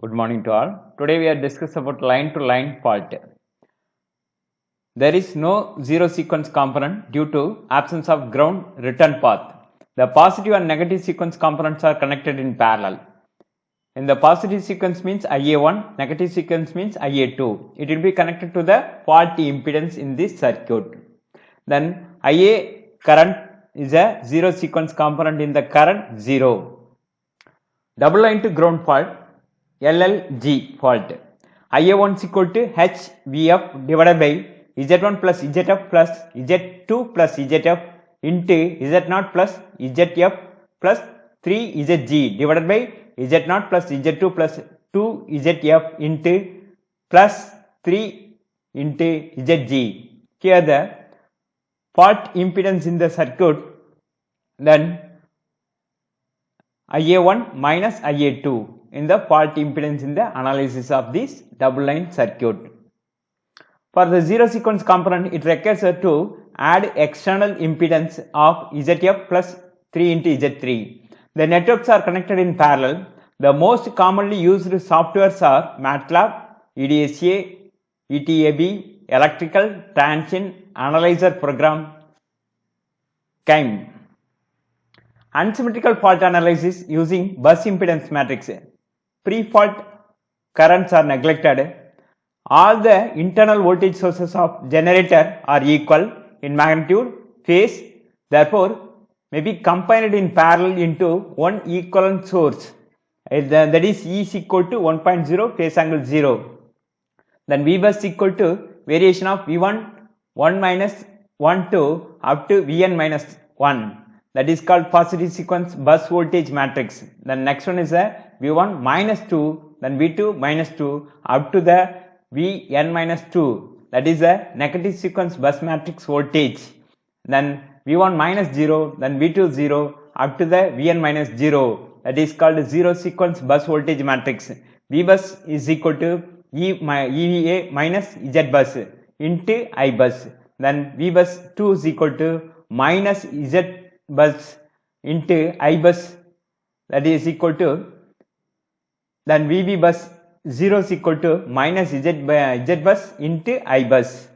Good morning to all. Today we are discussing about line-to-line fault. There is no zero sequence component due to absence of ground return path. The positive and negative sequence components are connected in parallel. In the positive sequence means IA1, negative sequence means IA2. It will be connected to the fault impedance in this circuit. Then IA current is a zero sequence component in the current 0. Double line to ground fault, LLG fault. IA1 is equal to HVF divided by Z1 plus ZF plus Z2 plus ZF into Z0 plus ZF plus 3ZG divided by Z0 plus Z2 plus 2ZF into plus 3 into ZG. Here the fault impedance in the circuit, then IA1 minus IA2 in the fault impedance in the analysis of this double line circuit. For the zero sequence component, it requires to add external impedance of ZF plus 3 into Z3. The networks are connected in parallel. The most commonly used softwares are MATLAB, EDSA, ETAB, Electrical Transient Analyzer Program, KIME. Unsymmetrical fault analysis using bus impedance matrix. Pre-fault currents are neglected. All the internal voltage sources of generator are equal in magnitude, phase, therefore may be combined in parallel into one equivalent source. That is E is equal to 1.0 phase angle 0. Then V bus equal to variation of V1 1 minus 1 to up to Vn minus 1. That is called positive sequence bus voltage matrix. Then next one is a V1 minus 2, then V2 minus 2 up to the Vn minus 2. That is a negative sequence bus matrix voltage. Then V1 minus 0, then V2 0 up to the Vn minus 0. That is called zero sequence bus voltage matrix. V bus is equal to EVA minus Z bus into I bus. Then V bus 2 is equal to minus Z bus into I bus, that is equal to, then VB bus 0 is equal to minus Z bus into I bus.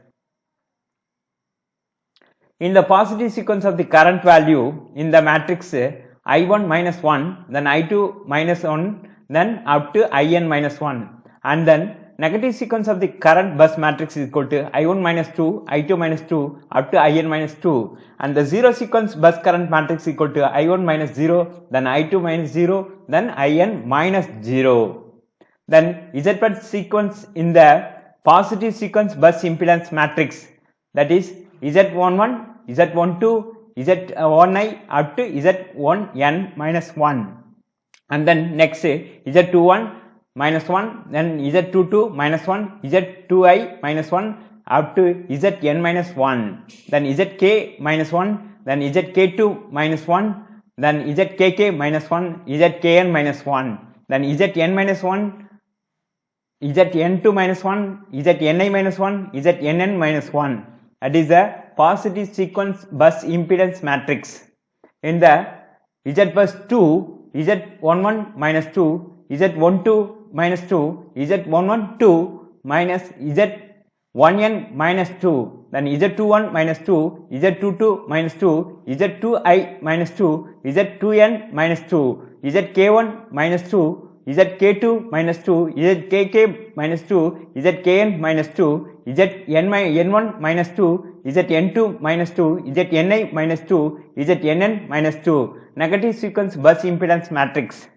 In the positive sequence of the current value in the matrix I1 minus 1, then I2 minus 1, then up to IN minus 1, and then negative sequence of the current bus matrix is equal to I1 minus 2, I2 minus 2 up to IN minus 2, and the zero sequence bus current matrix is equal to I1 minus 0, then I2 minus 0, then IN minus 0. Then Z bus sequence in the positive sequence bus impedance matrix, that is Z11, Z12, Z1i up to Z1n minus 1, and then next Z21 minus 1, then Z22 minus 1, Z2i minus 1 up to Zn minus 1, then Zk minus 1, then Zk2 minus 1, then Zkk minus 1, Zkn minus 1, then Zn minus 1, Zn2 minus 1,Zni minus 1, Znn minus 1. That is the positive sequence bus impedance matrix. In the Z bus 2, Z11 minus 2, Z12 minus 2, Z112 minus Z1n minus 2, then Z21 minus 2, Z22 minus 2, Z2i minus 2, Z2n minus 2, Zk1 minus 2, Zk2 minus 2, Zkk minus 2, Zkn minus 2, Zn1 minus 2, Zn2 minus 2,Zni minus 2, Znn minus 2. Negative sequence bus impedance matrix.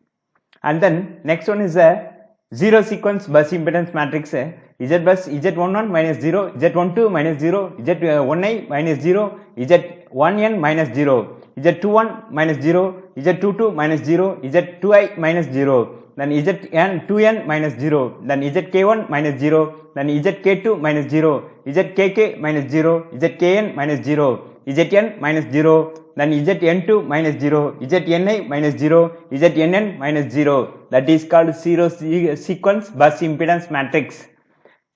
And then next one is a zero sequence bus impedance matrix. Z bus Z11 minus 0, Z12 minus 0, Z1i minus 0, Z1n minus 0, Z21 minus 0, Z22 minus 0, Z2i minus 0, then Zn2n minus 0, then Zk1 minus 0, then Zk2 minus 0, Zkk minus 0, Zkn minus 0, Zn minus 0, then Zn2 minus 0,Zni minus 0, Znn minus 0. That is called zero sequence bus impedance matrix.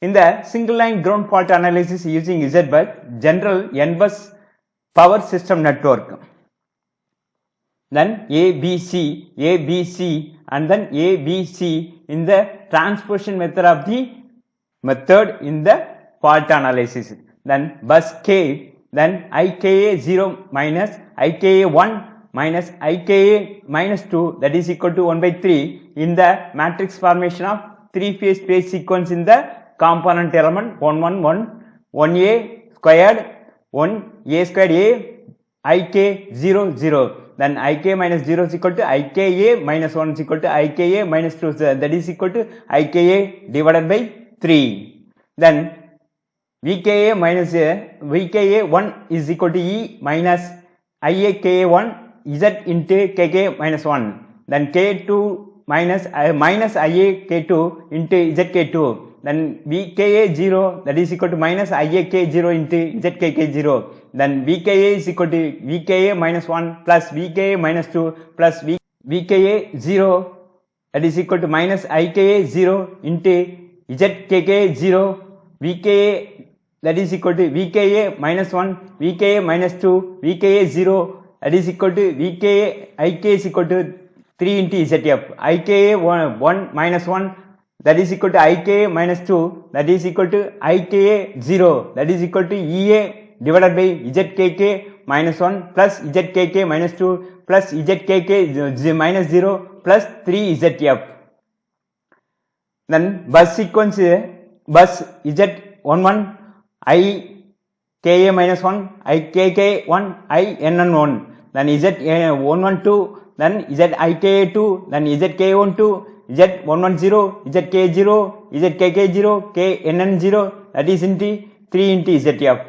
In the single line ground fault analysis using Z bus, general N bus power system network. Then ABC and then A, B, C in the transposition method of the method in the fault analysis. Then bus K, then IKA 0 minus IKA 1 minus IKA minus 2, that is equal to 1 by 3 in the matrix formation of 3-phase space sequence in the component element 1 1 1 1A squared 1A squared A IK 0 0. Then IK minus 0 is equal to IKA minus 1 is equal to IKA minus 2, that is equal to IKA divided by 3. Then VKA minus VKA 1 is equal to E minus IAKA 1 Z into KK minus 1. Then K2 minus minus IAK2 into ZK2. Then VKA 0, that is equal to minus IAK 0 into ZKK 0. Then VKA is equal to VKA minus 1 plus VKA minus 2 plus VKA 0, that is equal to minus IKA 0 into ZKK 0. VKA, that is equal to VKA minus 1, VKA minus 2, VKA 0, that is equal to VKA, IK is equal to 3 into ZF. IKA 1 minus 1, that is equal to IKA minus 2, that is equal to IKA 0, that is equal to EA divided by ZKK minus 1 plus ZKK minus 2 plus ZKK minus 0 plus 3 ZF. Then bus sequence, bus Z11 IKA minus 1, IKK 1, INN1, then Z112, then ZIKA2, then ZK12, Z110, ZK0, ZKK0, KNN0, that is into 3 into ZF.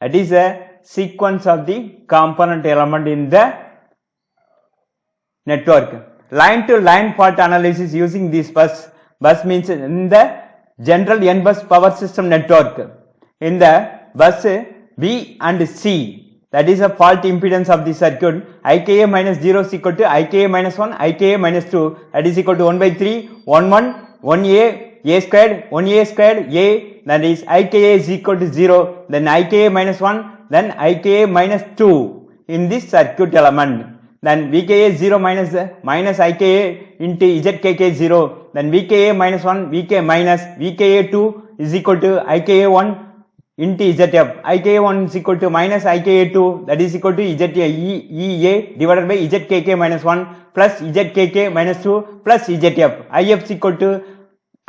That is a sequence of the component element in the network. Line to line fault analysis using this bus. Bus means in the general N bus power system network. In the bus B and C, that is a fault impedance of the circuit. IKA minus 0 is equal to IKA minus 1, IKA minus 2, that is equal to 1 by 3, 1 1, 1A, A squared, 1A squared, A, that is IKA is equal to 0, then IKA minus 1, then IKA minus 2 in this circuit element. Then VKA 0 minus IKA into ZKK 0, then VKA minus 1, VK minus VKA 2 is equal to IKA 1 into ZF. IKA 1 is equal to minus IKA 2, that is equal to EA divided by ZKK minus 1 plus ZKK minus 2 plus ZF. IF is equal to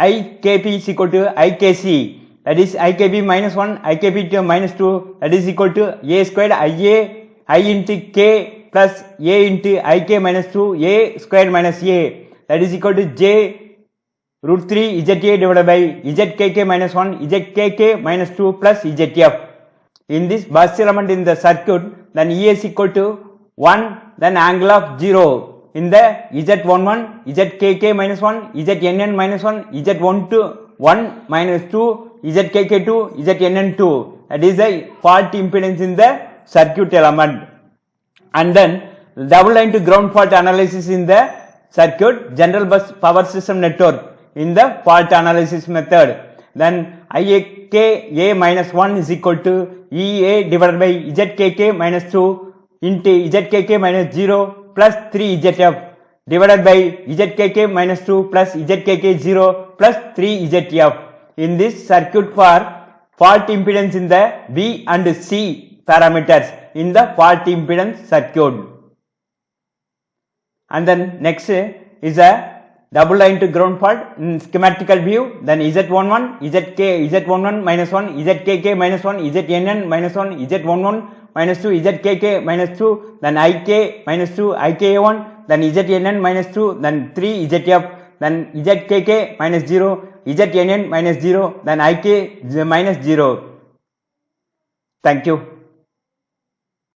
IKP is equal to IKC, that is IKB minus 1, IKB 2 minus 2, that is equal to A squared IA I into K plus A into IK minus 2 A squared minus A, that is equal to J root 3 ZA divided by ZKK minus 1 ZKK minus 2 plus ZF. In this bus element in the circuit, then E is equal to 1, then angle of 0. In the Z11, ZKK minus 1, ZNN minus 1, Z12, 1 minus 2, ZKK2, ZNN2. That is the fault impedance in the circuit element. And then double line to ground fault analysis in the circuit general bus power system network in the fault analysis method. Then IAK A minus 1 is equal to EA divided by ZKK minus 2 into ZKK minus 0 plus 3 ZF divided by ZKK minus 2 plus ZKK 0 plus 3 ZF. In this circuit for fault impedance in the B and C parameters in the fault impedance circuit. And then next is a double line to ground fault in schematical view. Then Z11, Z11 minus 1, ZKK minus 1, ZNN minus 1, Z11 minus 2, ZKK minus 2, then IK minus 2, IK1, then ZNN minus 2, then 3 ZF, then ZKK minus 0, ZNN minus 0, then IK minus 0. Thank you.